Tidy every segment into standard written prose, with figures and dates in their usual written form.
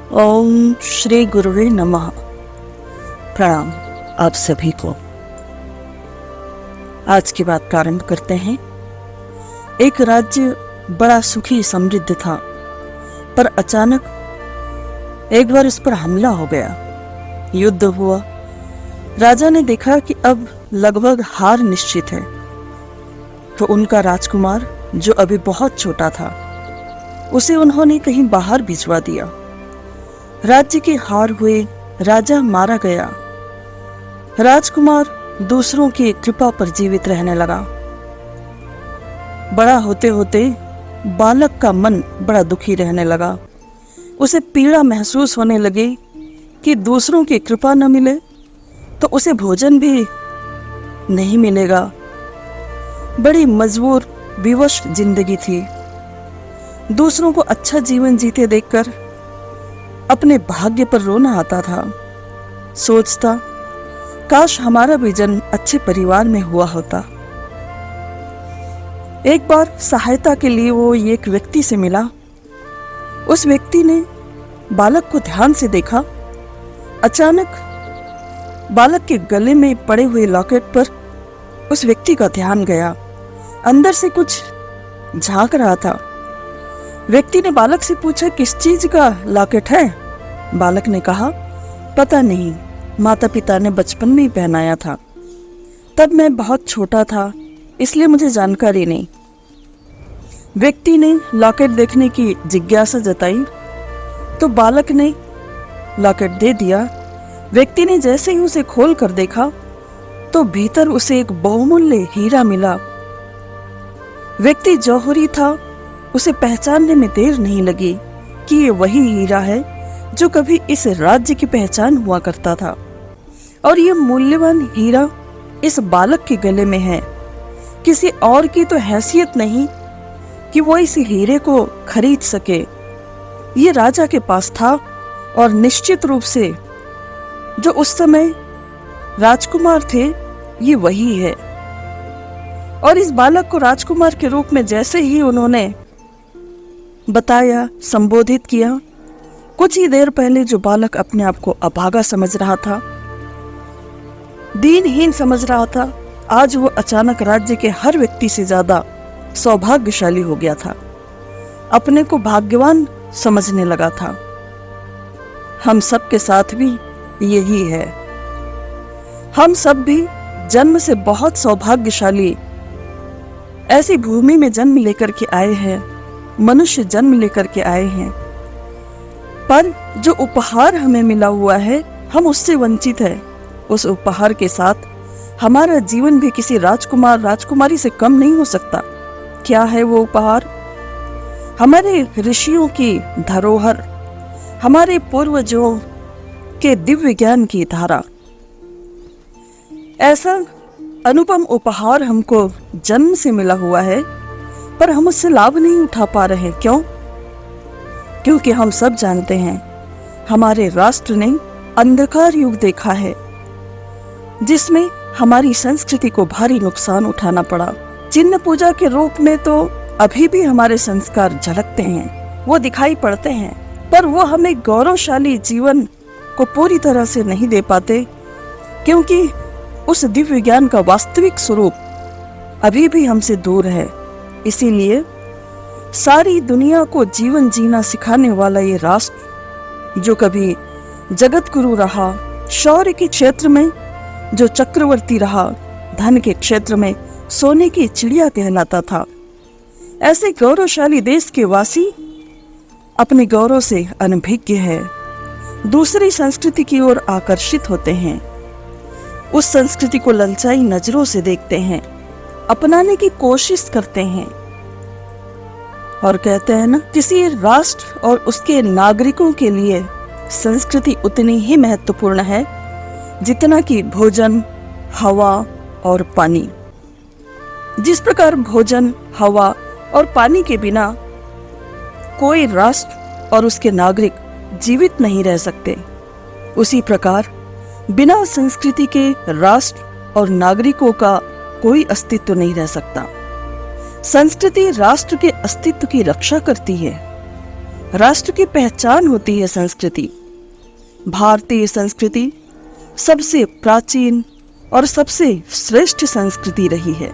ओम श्री गुरुवे नमः। प्रणाम आप सभी को। आज की बात प्रारंभ करते हैं। एक राज्य बड़ा सुखी समृद्ध था, पर अचानक एक बार उस पर हमला हो गया। युद्ध हुआ। राजा ने देखा कि अब लगभग हार निश्चित है, तो उनका राजकुमार जो अभी बहुत छोटा था, उसे उन्होंने कहीं बाहर भिजवा दिया। राज्य के हार हुए राजा मारा गया। राजकुमार दूसरों की कृपा पर जीवित रहने लगा। बड़ा होते होते बालक का मन बड़ा दुखी रहने लगा। उसे पीड़ा महसूस होने लगी कि दूसरों की कृपा न मिले तो उसे भोजन भी नहीं मिलेगा। बड़ी मजबूर विवश जिंदगी थी। दूसरों को अच्छा जीवन जीते देखकर अपने भाग्य पर रोना आता था। सोचता, काश हमारा भी जन्म अच्छे परिवार में हुआ होता। एक बार सहायता के लिए वो एक व्यक्ति से मिला। उस व्यक्ति ने बालक को ध्यान से देखा। अचानक बालक के गले में पड़े हुए लॉकेट पर उस व्यक्ति का ध्यान गया। अंदर से कुछ झांक रहा था। व्यक्ति ने बालक से पूछा, किस चीज का लॉकेट है? बालक ने कहा, पता नहीं, माता पिता ने बचपन में ही पहनाया था। तब मैं बहुत छोटा था, इसलिए मुझे जानकारी नहीं। व्यक्ति ने लॉकेट देखने की जिज्ञासा जताई तो बालक ने लॉकेट दे दिया। व्यक्ति ने जैसे ही उसे खोल कर देखा तो भीतर उसे एक बहुमूल्य हीरा मिला। व्यक्ति जौहरी था। उसे पहचानने में देर नहीं लगी कि ये वही हीरा है जो कभी इस राज्य की पहचान हुआ करता था, और ये मूल्यवान हीरा इस बालक के गले में है। किसी और की तो हैसियत नहीं कि वो इस हीरे को खरीद सके। ये राजा के पास था, और निश्चित रूप से जो उस समय राजकुमार थे, ये वही है। और इस बालक को राजकुमार के रूप में जैसे ही उन्होंने बताया, संबोधित किया, कुछ ही देर पहले जो बालक अपने आप को अभागा समझ रहा था, दीनहीन समझ रहा था, आज वो अचानक राज्य के हर व्यक्ति से ज्यादा सौभाग्यशाली हो गया था। अपने को भाग्यवान समझने लगा था। हम सब के साथ भी यही है। हम सब भी जन्म से बहुत सौभाग्यशाली ऐसी भूमि में जन्म लेकर के आए हैं, मनुष्य जन्म लेकर के आए हैं, पर जो उपहार हमें मिला हुआ है, हम उससे वंचित हैं। उस उपहार के साथ हमारा जीवन भी किसी राजकुमार राजकुमारी से कम नहीं हो सकता। क्या है वो उपहार? हमारे ऋषियों की धरोहर, हमारे पूर्वजों के दिव्य ज्ञान की धारा। ऐसा अनुपम उपहार हमको जन्म से मिला हुआ है, पर हम उससे लाभ नहीं उठा पा रहे। क्यों? क्योंकि हम सब जानते हैं, हमारे राष्ट्र ने अंधकार युग देखा है, जिसमें हमारी संस्कृति को भारी नुकसान उठाना पड़ा। चिन्ह पूजा के रूप में तो अभी भी हमारे संस्कार झलकते हैं, वो दिखाई पड़ते हैं, पर वो हमें गौरवशाली जीवन को पूरी तरह से नहीं दे पाते, क्योंकि उस दिव्य ज्ञान का वास्तविक स्वरूप अभी भी हमसे दूर है। इसीलिए सारी दुनिया को जीवन जीना सिखाने वाला ये राष्ट्र, जो कभी जगत गुरु रहा, शौर्य के क्षेत्र में जो चक्रवर्ती रहा, धन के क्षेत्र में सोने की चिड़िया कहलाता था, ऐसे गौरवशाली देश के वासी अपने गौरव से अनभिज्ञ है। दूसरी संस्कृति की ओर आकर्षित होते हैं, उस संस्कृति को ललचाई नजरों से देखते हैं, अपनाने की कोशिश करते हैं, और कहते हैं ना, किसी राष्ट्र और उसके नागरिकों के लिए संस्कृति उतनी ही महत्वपूर्ण है जितना कि भोजन, हवा और पानी। जिस प्रकार भोजन, हवा और पानी के बिना कोई राष्ट्र और उसके नागरिक जीवित नहीं रह सकते, उसी प्रकार बिना संस्कृति के राष्ट्र और नागरिकों का कोई अस्तित्व नहीं रह सकता। संस्कृति राष्ट्र के अस्तित्व की रक्षा करती है। राष्ट्र की पहचान होती है संस्कृति। भारतीय संस्कृति सबसे प्राचीन और सबसे श्रेष्ठ संस्कृति रही है।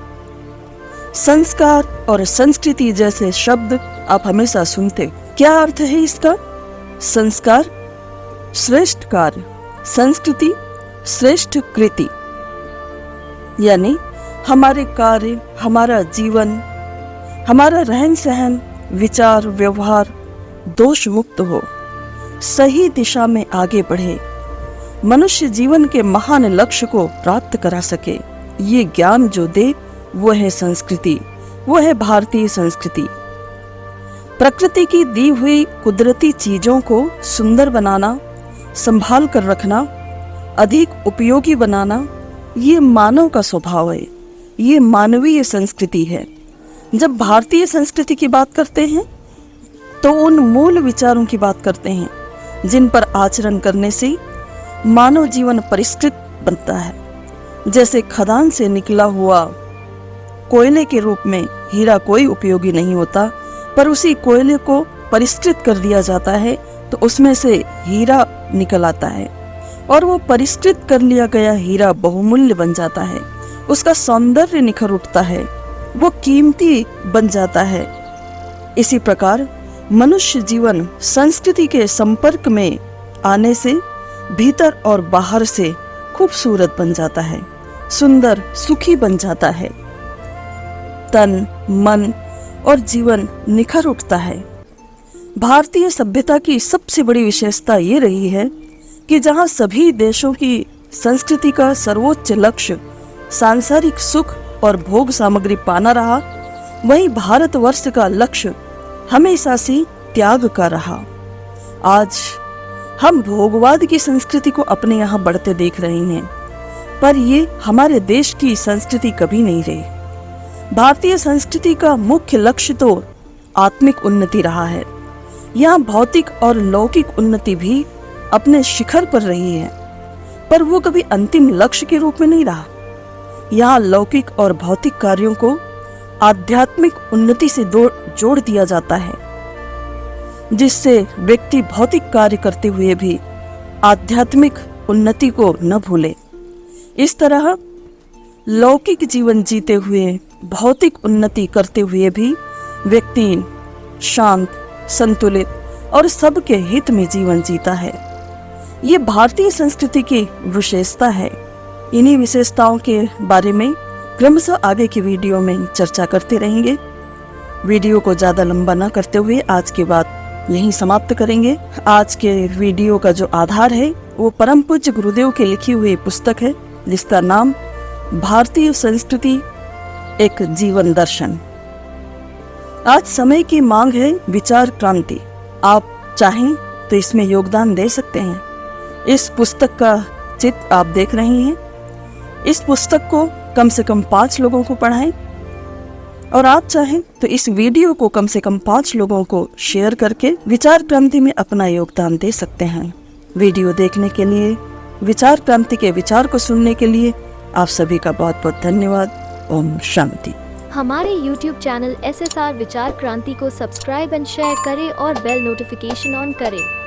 संस्कार और संस्कृति जैसे शब्द आप हमेशा सुनते, क्या अर्थ है इसका? संस्कार श्रेष्ठ कार्य, संस्कृति श्रेष्ठ कृति, यानी हमारे कार्य, हमारा जीवन, हमारा रहन सहन, विचार व्यवहार दोष मुक्त हो, सही दिशा में आगे बढ़े, मनुष्य जीवन के महान लक्ष्य को प्राप्त करा सके। ये ज्ञान जो दे वो है संस्कृति, वो है भारतीय संस्कृति। प्रकृति की दी हुई कुदरती चीजों को सुंदर बनाना, संभाल कर रखना, अधिक उपयोगी बनाना, ये मानव का स्वभाव है, ये मानवीय संस्कृति है। जब भारतीय संस्कृति की बात करते हैं तो उन मूल विचारों की बात करते हैं जिन पर आचरण करने से मानव जीवन परिष्कृत बनता है। जैसे खदान से निकला हुआ कोयले के रूप में हीरा कोई उपयोगी नहीं होता, पर उसी कोयले को परिष्कृत कर दिया जाता है तो उसमें से हीरा निकल आता है और वो परिष्कृत कर लिया गया हीरा बहुमूल्य बन जाता है, उसका सौंदर्य निखर उठता है, वो कीमती बन जाता है। इसी प्रकार मनुष्य जीवन संस्कृति के संपर्क में आने से भीतर और बाहर से खूबसूरत बन जाता है, सुंदर सुखी बन जाता है, तन मन और जीवन निखर उठता है। भारतीय सभ्यता की सबसे बड़ी विशेषता ये रही है कि जहाँ सभी देशों की संस्कृति का सर्वोच्च लक्ष्य सांसारिक सुख और भोग सामग्री पाना रहा, वहीं भारतवर्ष का लक्ष्य हमेशा से त्याग का रहा। आज हम भोगवाद की संस्कृति को अपने यहाँ बढ़ते देख रहे हैं, पर ये हमारे देश की संस्कृति कभी नहीं रही। भारतीय संस्कृति का मुख्य लक्ष्य तो आत्मिक उन्नति रहा है। यहाँ भौतिक और लौकिक उन्नति भी अपने शिखर पर रही है, पर वो कभी अंतिम लक्ष्य के रूप में नहीं रहा। यहाँ लौकिक और भौतिक कार्यों को आध्यात्मिक उन्नति से जोड़ दिया जाता है, जिससे व्यक्ति भौतिक कार्य करते हुए भी आध्यात्मिक उन्नति को न भूले। इस तरह लौकिक जीवन जीते हुए भौतिक उन्नति करते हुए भी व्यक्ति शांत, संतुलित और सबके हित में जीवन जीता है। ये भारतीय संस्कृति की विशेषता है। इन्हीं विशेषताओं के बारे में क्रमशः आगे की वीडियो में चर्चा करते रहेंगे। वीडियो को ज़्यादा लंबा न करते हुए आज की बात यहीं समाप्त करेंगे। आज के वीडियो का जो आधार है वो परम पूज्य गुरुदेव की लिखी हुई पुस्तक है, जिसका नाम भारतीय संस्कृति एक जीवन दर्शन। आज समय की मांग है विचार क्रांति। आप चाहें तो इसमें योगदान दे सकते हैं। इस पुस्तक का चित्र आप देख रहे हैं। इस पुस्तक को कम से कम 5 लोगों को पढ़ाएं और आप चाहें तो इस वीडियो को कम से कम 5 लोगों को शेयर करके विचार क्रांति में अपना योगदान दे सकते हैं। वीडियो देखने के लिए, विचार क्रांति के विचार को सुनने के लिए आप सभी का बहुत बहुत धन्यवाद। ओम शांति। हमारे YouTube चैनल SSR विचार क्रांति को सब्सक्राइब एंड शेयर करें और बेल नोटिफिकेशन ऑन करें।